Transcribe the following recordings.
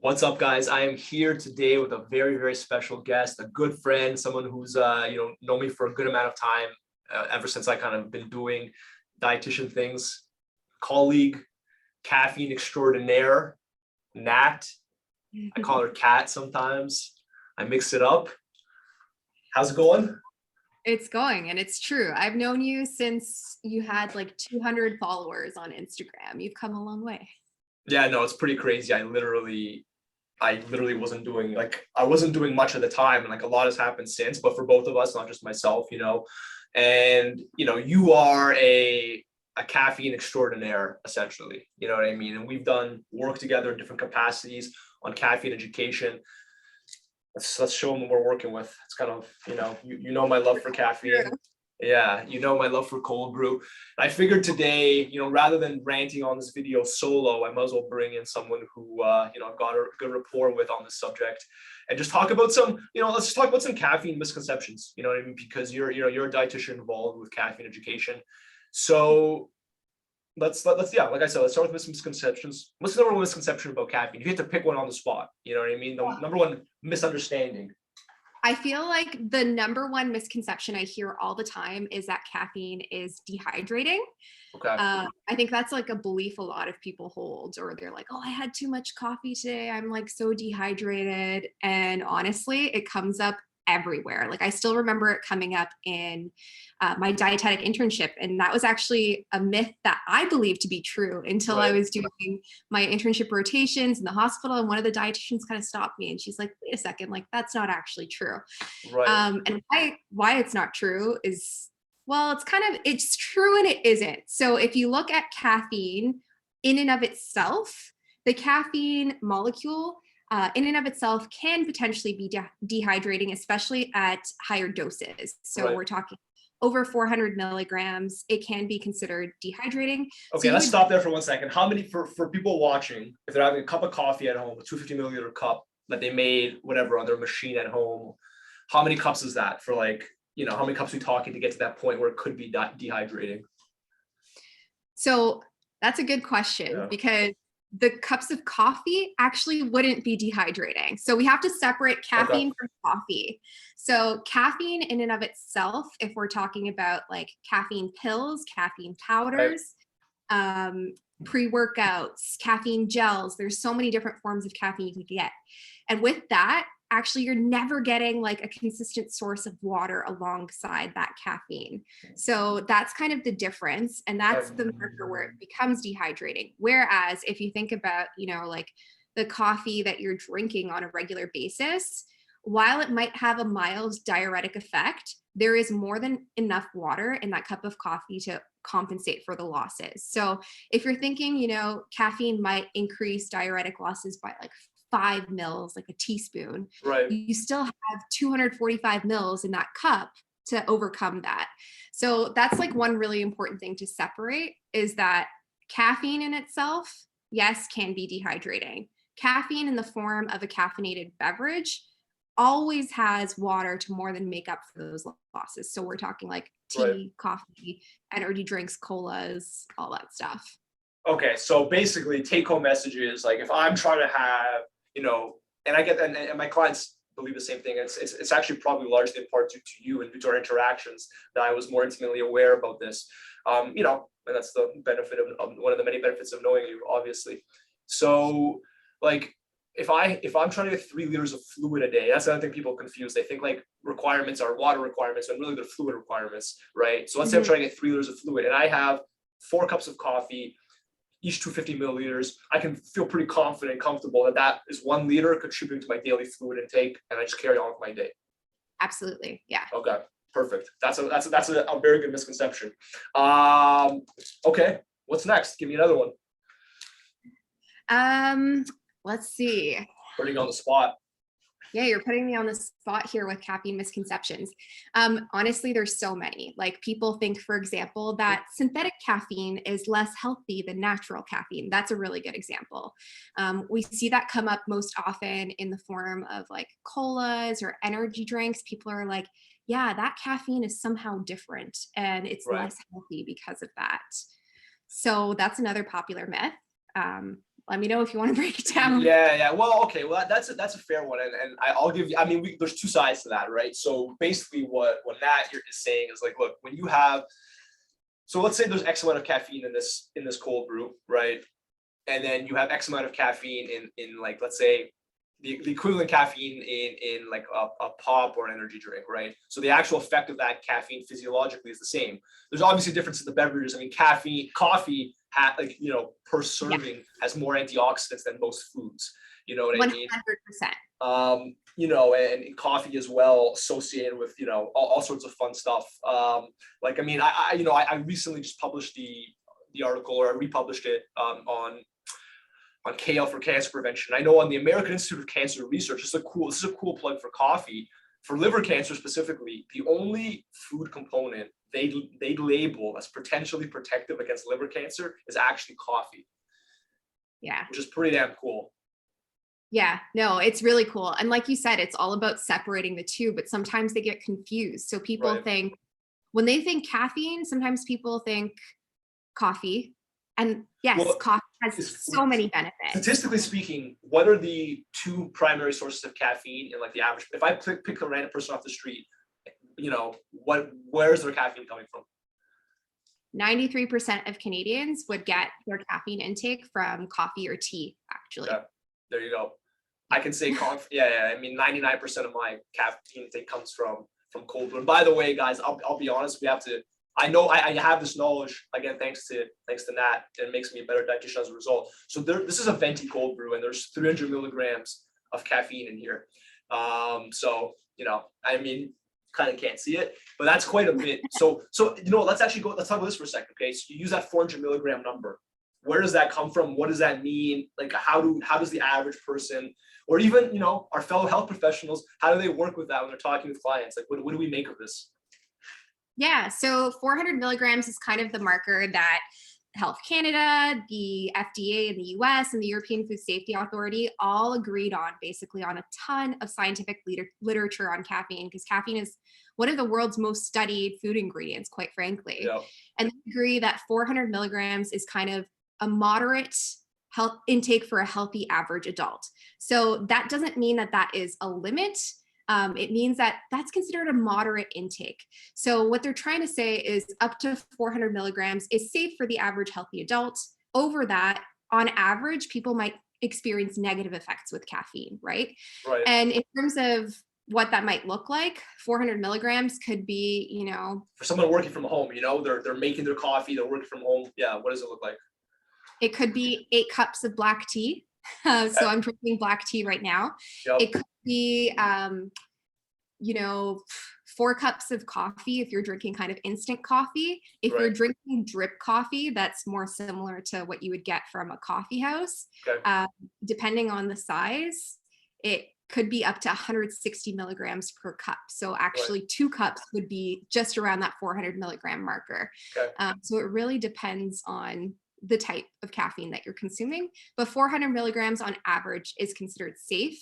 What's up, guys? I am here today with a very, very special guest, a good friend, someone who's known me for a good amount of time, ever since I kind of been doing dietitian things. Colleague, caffeine extraordinaire, Nat. I call her Cat sometimes. I mix it up. How's it going? It's going and it's true. I've known you since you had like 200 followers on Instagram. You've come a long way. Yeah, no, it's pretty crazy. I literally wasn't doing much at the time, and like a lot has happened since, but for both of us, not just myself, and you are a caffeine extraordinaire, essentially. You know what I mean? And we've done work together in different capacities on caffeine education. Let's show them what we're working with. It's kind of, you know my love for caffeine. Yeah, you know my love for cold brew. And I figured today, rather than ranting on this video solo, I might as well bring in someone who, I've got a good rapport with on this subject, and just talk about let's just talk about some caffeine misconceptions. You know what I mean? Because you're a dietitian involved with caffeine education. So yeah, like I said, let's start with some misconceptions. What's the number one misconception about caffeine? If you had to pick one on the spot, you know what I mean? The number one misunderstanding. I feel like the number one misconception I hear all the time is that caffeine is dehydrating. Okay. I think that's like a belief a lot of people hold, or they're like, oh, I had too much coffee today. I'm like so dehydrated. And honestly, it comes up everywhere. Like I still remember it coming up in my dietetic internship. And that was actually a myth that I believed to be true until I was doing my internship rotations in the hospital. And one of the dietitians kind of stopped me and she's like, wait a second, like that's not actually true. Right. And why it's not true is, well, it's true and it isn't. So if you look at caffeine in and of itself, the caffeine molecule in and of itself can potentially be dehydrating, especially at higher doses. So we're talking over 400 milligrams, it can be considered dehydrating. Okay, so let's stop there for 1 second. How many, for people watching, if they're having a cup of coffee at home, a 250 milliliter cup that they made, whatever, on their machine at home, how many cups is that for, like, how many cups are we talking to get to that point where it could be dehydrating? So that's a good question, because the cups of coffee actually wouldn't be dehydrating. So we have to separate caffeine from coffee. So caffeine in and of itself, if we're talking about like caffeine pills, caffeine powders, pre-workouts, caffeine gels, there's so many different forms of caffeine you can get. And with that, actually you're never getting like a consistent source of water alongside that caffeine. So that's kind of the difference. And that's the marker where it becomes dehydrating. Whereas if you think about, like the coffee that you're drinking on a regular basis, while it might have a mild diuretic effect, there is more than enough water in that cup of coffee to compensate for the losses. So if you're thinking, caffeine might increase diuretic losses by like 5 mils, like a teaspoon, you still have 245 mils in that cup to overcome that. So that's like one really important thing to separate, is that caffeine in itself, yes, can be dehydrating. Caffeine in the form of a caffeinated beverage always has water to more than make up for those losses. So we're talking like tea, coffee, energy drinks, colas, all that stuff. Okay, so basically take home message is, like, if I'm trying to have, and I get that, and my clients believe the same thing. It's actually probably largely in part due to you and due to our interactions that I was more intimately aware about this. And that's the benefit of one of the many benefits of knowing you, obviously. So, like, if I'm trying to get 3 liters of fluid a day, that's another thing people confuse. They think like requirements are water requirements, when really they're fluid requirements, right? So let's say I'm trying to get 3 liters of fluid, and I have 4 cups of coffee, each 250 milliliters. I can feel pretty confident and comfortable that is 1 liter contributing to my daily fluid intake, and I just carry on with my day. Absolutely, yeah. Okay, perfect. That's a very good misconception. Okay, what's next? Give me another one. Let's see. Putting you on the spot. Yeah, you're putting me on the spot here with caffeine misconceptions. Honestly, there's so many. Like, people think, for example, that synthetic caffeine is less healthy than natural caffeine. That's a really good example. We see that come up most often in the form of like colas or energy drinks. People are like, yeah, that caffeine is somehow different and it's less healthy because of that. So that's another popular myth. let me know if you want to break it down. Yeah. Well, okay. Well, that's a fair one, and I'll give you. I mean, there's two sides to that, right? So basically, what Nat here is saying is like, look, when you have, so let's say there's X amount of caffeine in this cold brew, right? And then you have X amount of caffeine in like, let's say the equivalent caffeine in like a pop or an energy drink, right? So the actual effect of that caffeine physiologically is the same. There's obviously a difference in the beverages. I mean, coffee like, you know, per serving has more antioxidants than most foods. You know what I mean? 100%. You know, and coffee as well associated with, you know, all sorts of fun stuff. Like, I mean, I recently just published the article, or I republished it on KL for cancer prevention. I know on the American Institute of Cancer Research, this is a cool plug for coffee. For liver cancer specifically, the only food component they label as potentially protective against liver cancer is actually coffee. Yeah. Which is pretty damn cool. Yeah, no, it's really cool. And like you said, it's all about separating the two, but sometimes they get confused. So people think, when they think caffeine, sometimes people think coffee. And yes, coffee has so many benefits. Statistically speaking, what are the two primary sources of caffeine in like the average? If I pick a random person off the street, you know, where's their caffeine coming from? 93% of Canadians would get their caffeine intake from coffee or tea, actually. Yeah, there you go. I can say coffee. Yeah. I mean, 99% of my caffeine intake comes from cold brew. And by the way, guys, I'll be honest. We have to. I know I have this knowledge again, thanks to Nat. It makes me a better dietitian as a result. So this is a venti cold brew, and there's 300 milligrams of caffeine in here. So you know, I mean, kind of can't see it, but that's quite a bit. So you know, let's talk about this for a second. Okay, so you use that 400 milligram number. Where does that come from? What does that mean? Like, how does the average person, or even, you know, our fellow health professionals, how do they work with that when they're talking with clients? Like, what do we make of this? Yeah, so 400 milligrams is kind of the marker that Health Canada, the FDA in the US, and the European Food Safety Authority all agreed on, basically on a ton of scientific literature on caffeine, because caffeine is one of the world's most studied food ingredients, quite frankly. Yeah. And they agree that 400 milligrams is kind of a moderate health intake for a healthy average adult. So that doesn't mean that is a limit. It means that that's considered a moderate intake. So what they're trying to say is up to 400 milligrams is safe for the average healthy adult. Over that, on average, people might experience negative effects with caffeine, right? Right. And in terms of what that might look like, 400 milligrams could be, you know, for someone working from home, you know, they're making their coffee, they're working from home. Yeah, what does it look like? It could be 8 cups of black tea. So I'm drinking black tea right now. Yep. It could be, you know, 4 cups of coffee if you're drinking kind of instant coffee. If you're drinking drip coffee, that's more similar to what you would get from a coffee house. Okay. Depending on the size, it could be up to 160 milligrams per cup. So actually 2 cups would be just around that 400 milligram marker. Okay. So it really depends on the type of caffeine that you're consuming, but 400 milligrams on average is considered safe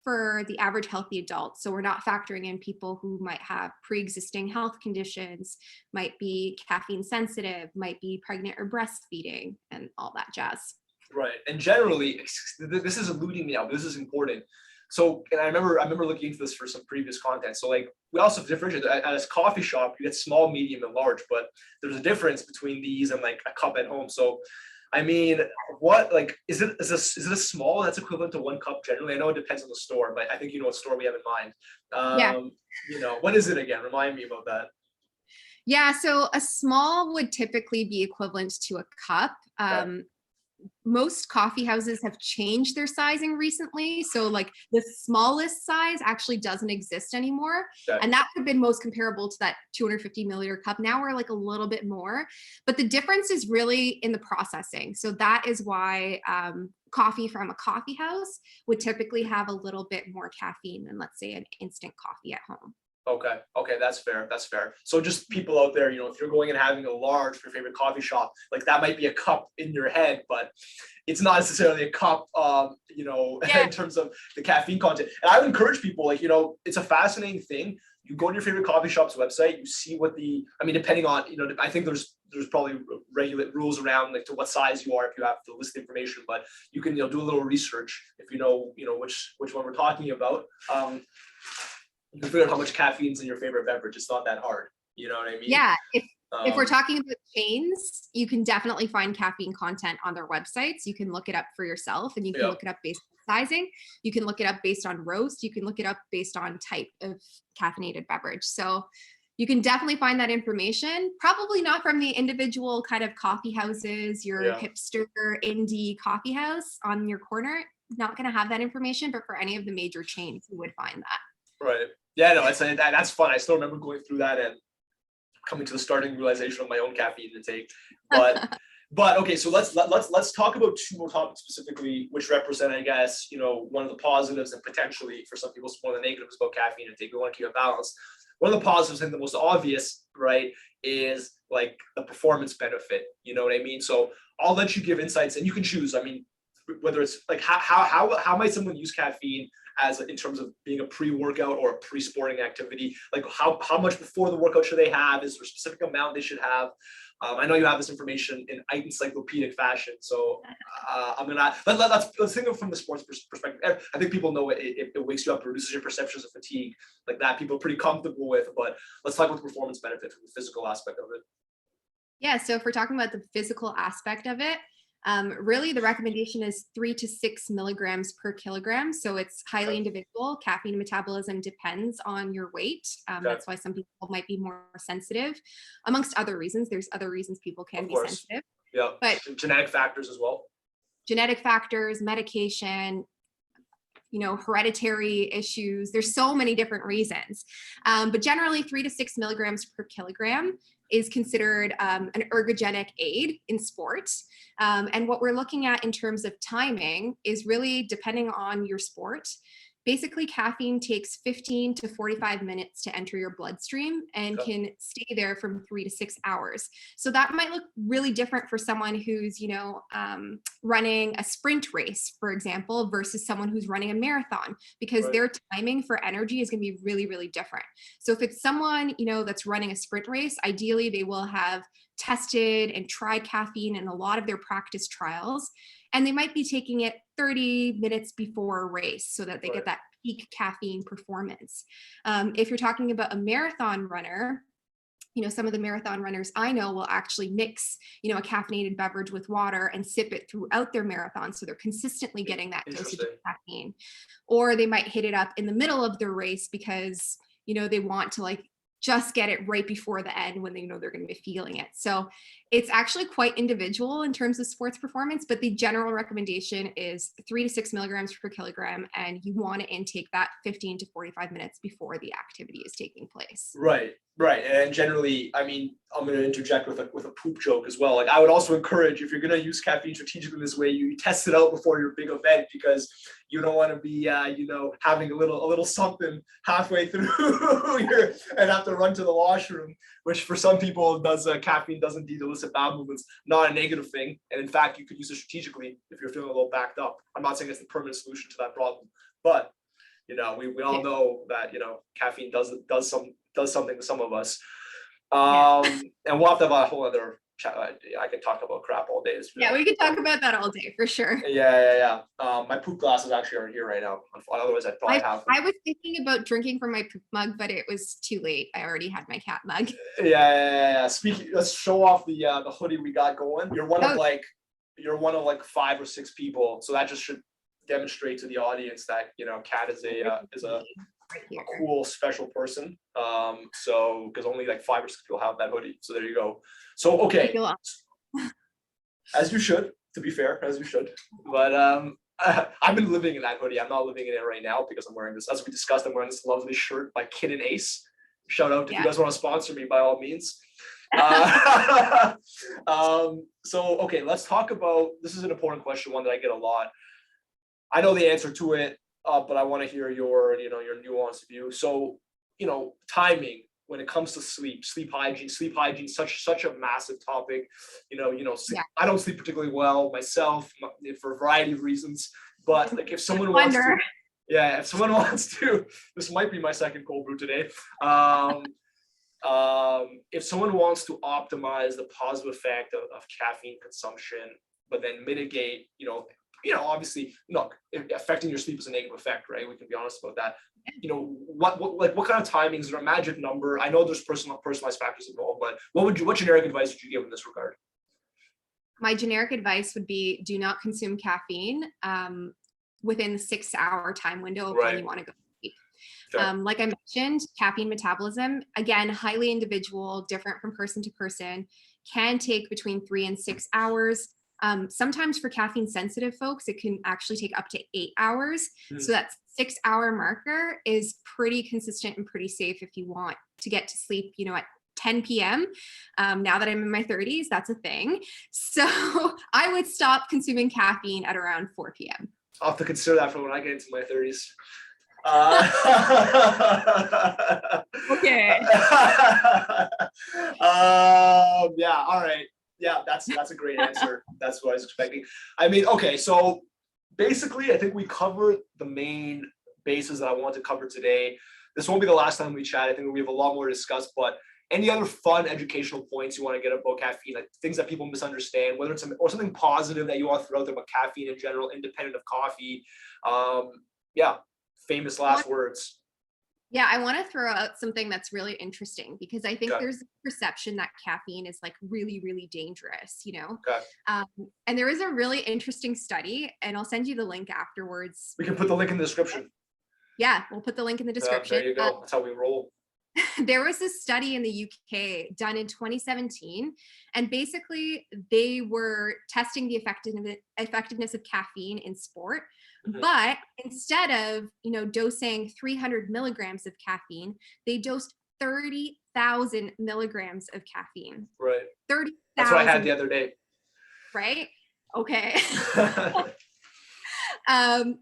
for the average healthy adult. So we're not factoring in people who might have pre-existing health conditions, might be caffeine sensitive, might be pregnant or breastfeeding, and all that jazz. Right. And generally, this is eluding me out, but this is important. So, and I remember looking into this for some previous content. So like, we also differentiate at a coffee shop, you get small, medium, and large, but there's a difference between these and like a cup at home. So, I mean, what, like, is it a small that's equivalent to 1 cup generally? I know it depends on the store, but I think you know what store we have in mind. Yeah. You know, what is it again? Remind me about that. Yeah, so a small would typically be equivalent to a cup. Most coffee houses have changed their sizing recently. So like the smallest size actually doesn't exist anymore. Okay. And that would have been most comparable to that 250 milliliter cup. Now we're like a little bit more, but the difference is really in the processing. So that is why coffee from a coffee house would typically have a little bit more caffeine than, let's say, an instant coffee at home. Okay, that's fair. So just people out there, you know, if you're going and having a large for your favorite coffee shop, like that might be a cup in your head, but it's not necessarily a cup, you know, in terms of the caffeine content. And I would encourage people, like, you know, it's a fascinating thing. You go to your favorite coffee shop's website, you see what I mean, depending on, you know, I think there's there's probably regulate rules around like to what size you are if you have to list the information, but you can, do a little research if you know which one we're talking about. You can figure out how much caffeine's in your favorite beverage. It's not that hard. You know what I mean? Yeah. If we're talking about chains, you can definitely find caffeine content on their websites. You can look it up for yourself, and you can look it up based on sizing. You can look it up based on roast. You can look it up based on type of caffeinated beverage. So you can definitely find that information, probably not from the individual kind of coffee houses, your hipster indie coffee house on your corner. Not going to have that information, but for any of the major chains, you would find that. Right. Yeah, no, that's fun. I still remember going through that and coming to the starting realization of my own caffeine intake. But okay, so let's talk about two more topics specifically, which represent, I guess, one of the positives and potentially for some people more the negatives about caffeine intake. We want to keep it balanced. One of the positives and the most obvious, right, is like the performance benefit. You know what I mean? So I'll let you give insights, and you can choose. I mean, whether it's like how might someone use caffeine as in terms of being a pre-workout or a pre-sporting activity? Like how much before the workout should they have? Is there a specific amount they should have? I know you have this information in encyclopedic fashion, so I'm gonna let's think of it from the sports perspective. I think people know it wakes you up, reduces your perceptions of fatigue, like that. People are pretty comfortable with, but let's talk about the performance benefit from the physical aspect of it. Yeah, so if we're talking about the physical aspect of it, really the recommendation is 3 to 6 milligrams per kilogram. So it's highly individual. Caffeine metabolism depends on your weight. That's why some people might be more sensitive, amongst other reasons. There's other reasons people can be sensitive. Yeah, but genetic factors as well. Genetic factors, medication, hereditary issues. There's so many different reasons. But generally 3 to 6 milligrams per kilogram is considered an ergogenic aid in sports. And what we're looking at in terms of timing is really depending on your sport. Basically, caffeine takes 15 to 45 minutes to enter your bloodstream and can stay there from 3 to 6 hours. So that might look really different for someone who's, running a sprint race, for example, versus someone who's running a marathon, because their timing for energy is going to be really, really different. So if it's someone, that's running a sprint race, ideally they will have tested and tried caffeine in a lot of their practice trials. And they might be taking it 30 minutes before a race so that they get that peak caffeine performance. If you're talking about a marathon runner, some of the marathon runners I know will actually mix, a caffeinated beverage with water and sip it throughout their marathon. So they're consistently getting that dosage of caffeine. Or they might hit it up in the middle of their race because, they want to just get it right before the end when they know they're going to be feeling it. So it's actually quite individual in terms of sports performance, but the general recommendation is 3 to 6 milligrams per kilogram, and you want to intake that 15 to 45 minutes before the activity is taking place. Right. And generally, I mean, I'm going to interject with a poop joke as well. Like I would also encourage, if you're going to use caffeine strategically this way, you test it out before your big event, because you don't want to be, having a little something halfway through and have to run to the washroom, which for some people caffeine does indeed elicit bowel movements. Not a negative thing. And in fact, you could use it strategically if you're feeling a little backed up. I'm not saying it's the permanent solution to that problem, but we all know that, caffeine does something to some of us. And we'll have to have a whole other chat. I can talk about crap all day. We could talk about that all day for sure. Yeah. My poop glasses actually aren't here right now. Otherwise, I'd probably have them. I was thinking about drinking from my poop mug, but it was too late. I already had my cat mug. Yeah. Let's show off the hoodie we got going. You're one of like 5 or 6 people, so that just should demonstrate to the audience that Kat is a cool special person. So because only like 5 or 6 people have that hoodie, so there you go. So okay, as you should, to be fair, as you should. But I've been living in that hoodie. I'm not living in it right now because I'm wearing this, as we discussed, I'm wearing this lovely shirt by Kid and Ace. Shout out if you guys want to sponsor me, by all means. So okay, let's talk about, this is an important question, one that I get a lot. I know the answer to it, but I want to hear your nuanced view. So, timing when it comes to sleep hygiene, such a massive topic. I don't sleep particularly well myself for a variety of reasons, but like if someone wants to, this might be my second cold brew today. if someone wants to optimize the positive effect of caffeine consumption, but then mitigate, obviously, look, affecting your sleep is a negative effect, right? We can be honest about that. What kind of timings? Is there a magic number? I know there's personalized factors involved, but what generic advice would you give in this regard? My generic advice would be do not consume caffeine within the 6-hour time window of when you want to go to sleep. Okay. Like I mentioned, caffeine metabolism, again, highly individual, different from person to person, can take between 3 and 6 hours. Sometimes for caffeine sensitive folks, it can actually take up to 8 hours. So that 6-hour marker is pretty consistent and pretty safe if you want to get to sleep, at 10 p.m. Now that I'm in my 30s, that's a thing. So I would stop consuming caffeine at around 4 p.m. I'll have to consider that for when I get into my 30s. Okay. Yeah, all right. Yeah, that's a great answer. That's what I was expecting. I mean, okay, so basically I think we covered the main bases that I wanted to cover today. This won't be the last time we chat. I think we have a lot more to discuss, but any other fun educational points you want to get about caffeine, like things that people misunderstand, whether it's or something positive that you want to throw out there about caffeine in general, independent of coffee? Yeah, famous last words. Yeah, I want to throw out something that's really interesting because I think there's a perception that caffeine is like really, really dangerous, Okay. And there is a really interesting study, and I'll send you the link afterwards. We can put the link in the description. Yeah, we'll put the link in the description. There you go. That's how we roll. There was this study in the UK done in 2017, and basically they were testing the effectiveness of caffeine in sport. But instead of, dosing 300 milligrams of caffeine, they dosed 30,000 milligrams of caffeine. Right. 30,000. That's what I had the other day. Right? Okay.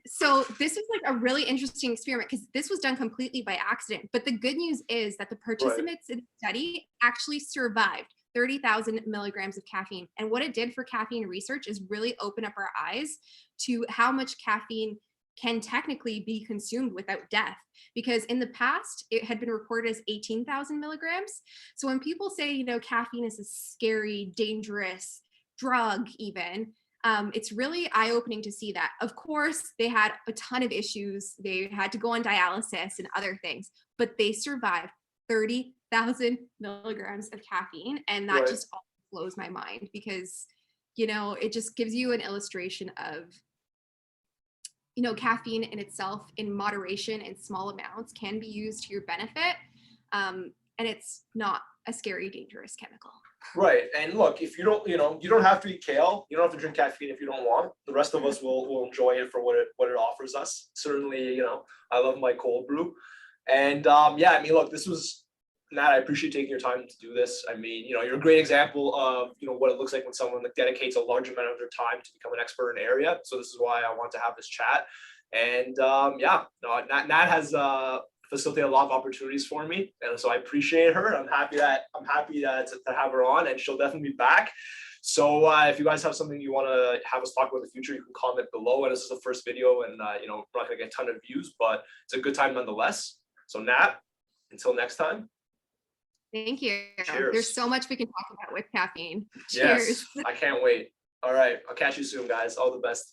So this is like a really interesting experiment because this was done completely by accident. But the good news is that the participants in the study actually survived 30,000 milligrams of caffeine. And what it did for caffeine research is really open up our eyes to how much caffeine can technically be consumed without death. Because in the past, it had been reported as 18,000 milligrams. So when people say, caffeine is a scary, dangerous drug even, it's really eye-opening to see that. Of course, they had a ton of issues. They had to go on dialysis and other things, but they survived 30,000 milligrams of caffeine. And that just blows my mind because, it just gives you an illustration of, caffeine in itself in moderation and small amounts can be used to your benefit. And it's not a scary, dangerous chemical. Right. And look, if you don't, you don't have to eat kale. You don't have to drink caffeine if you don't want. The rest of us will enjoy it for what it offers us. Certainly, I love my cold brew. And yeah, I mean, look, this was Nat, I appreciate taking your time to do this. I mean, you're a great example of, what it looks like when someone dedicates a large amount of their time to become an expert in an area. So this is why I want to have this chat. And yeah, no, Nat has facilitated a lot of opportunities for me, and so I appreciate her. I'm happy to have her on, and she'll definitely be back. So if you guys have something you want to have us talk about in the future, you can comment below. And this is the first video, and we're not going to get a ton of views, but it's a good time nonetheless. So Nat, until next time. Thank you. Cheers. There's so much we can talk about with caffeine. Yes, Cheers. I can't wait. All right, I'll catch you soon, guys. All the best.